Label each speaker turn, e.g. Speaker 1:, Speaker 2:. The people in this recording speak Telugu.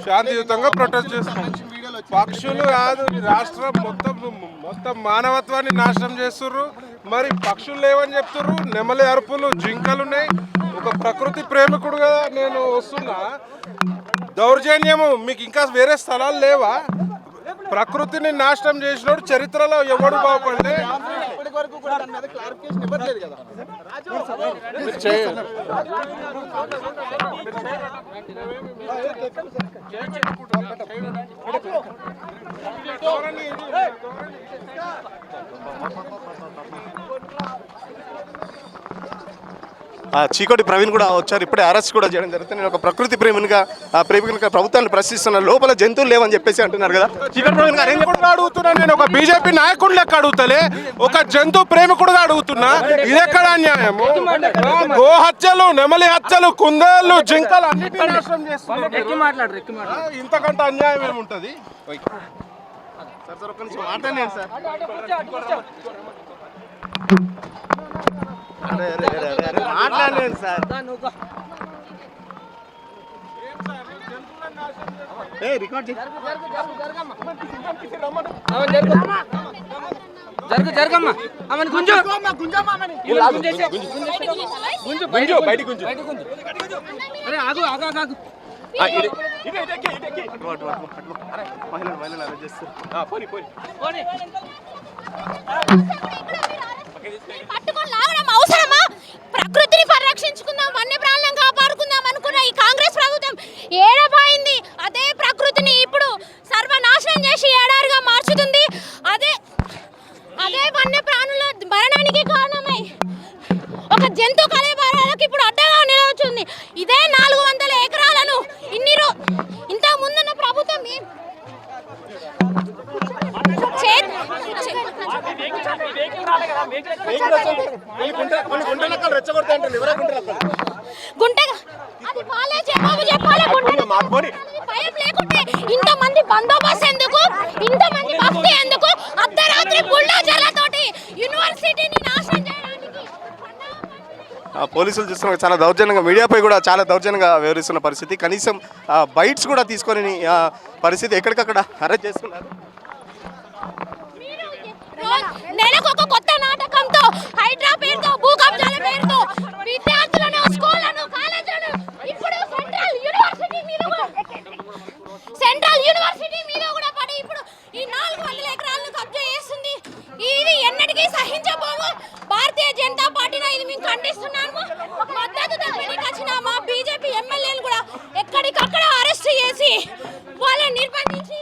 Speaker 1: శాంతియుతంగా ప్రొటెస్ట్ చేస్తున్నాము. పక్షులు కాదు, ఈ రాష్ట్రం మొత్తం మానవత్వాన్ని నాశనం చేస్తుర్రు. మరి పక్షులు లేవని చెప్తుర్రు, నెమలి అరుపులు, జింకలున్నాయి. ఒక ప్రకృతి ప్రేమికుడుగా నేను వస్తున్నా. దౌర్జన్యము మీకు ఇంకా వేరే స్థలాలు లేవా? ప్రకృతిని నాశనం చేసినోడు చరిత్రలో ఎవడు బాగుపడలే.
Speaker 2: చీకోటి ప్రవీణ్ కూడా వచ్చారు. ఇప్పుడే అరెస్ట్ కూడా చేయడం జరుగుతుంది. నేను ఒక ప్రకృతి ప్రేమిగా ప్రభుత్వాన్ని ప్రశ్నిస్తున్న, లోపల జంతువులు లేవని చెప్పేసి అంటున్నారు కదా. చీకోటి ప్రవీణ్ గారు
Speaker 1: అడుగుతున్నా, నేను ఒక బీజేపీ నాయకుడు లెక్క అడుగుతలే, ఒక జంతు ప్రేమికుడుగా అడుగుతున్నా. ఇదెక్కడ అన్యాయము? గో హత్యలు, నెమలి హత్యలు, కుందేళ్లు, జింకలు అన్నిటినీ నాశనం చేస్తున్నారు. ఇంతకంటే అన్యాయం ఏముంటది?
Speaker 2: మాట్లాడలేదు సార్.
Speaker 3: జరగమ్మా గుంజు అరే ఆగు ఆగు ఆగు.
Speaker 4: పట్టుకొని లాగడం అవసరమా? ప్రకృతిని పరిరక్షించుకుందాం, వన్యప్రాణులను కాపాడుకుందాం అనుకున్న ఈ కాంగ్రెస్ ప్రభుత్వం ఏడపోయింది. అదే ప్రకృతిని ఇప్పుడు సర్వనాశనం చేసి ఏడారుగా మార్చుతుంది. అదే వన్యప్రాణుల మరణానికి కారణమై ఒక జంతు కళేబరాలకు ఇప్పుడు అడ్డగా నిలవచ్చుంది. ఇదే 400 ఎకరాలను ఇంత ముందున్న ప్రభుత్వం భయం లేకుంటే ఇంతమంది బందోబస్తు ఎందుకు? ఇంతమంది భక్తి ఎందుకు? అర్ధరాత్రి బుల్డోజర్లతోటి యూనివర్సిటీని నాశనం చేయడానికి
Speaker 2: పోలీసులు చూస్తున్న చాలా దౌర్జన్యంగా, మీడియాపై కూడా చాలా దౌర్జన్యంగా వ్యవహరిస్తున్న పరిస్థితి. కనీసం బైట్స్ కూడా తీసుకొని పరిస్థితి ఎక్కడికక్కడ అరెస్ట్ చేస్తున్నారు.
Speaker 4: నెలకు ఒక కొత్త నాటకంతో, హైడ్రా పేరుతో, భూ కబ్జాల పేరుతో విద్యార్థులను, స్కూళ్లను, కాలేజీలను ఇప్పుడు సెంట్రల్ యూనివర్సిటీ మీద కూడా పడి ఇప్పుడు ఈ 400 ఎకరాలను కబ్జా చేస్తుంది. ఇది ఎన్నటికీ సహించబోము. భారతీయ జనతా పార్టీగా ఇది మేము ఖండిస్తున్నాము. మద్దతు తెలిపడానికి వచ్చిన మా బీజేపీ ఎమ్మెల్యేలు కూడా ఎక్కడికక్కడ అరెస్ట్ చేసి వాళ్ళని నిర్బంధించి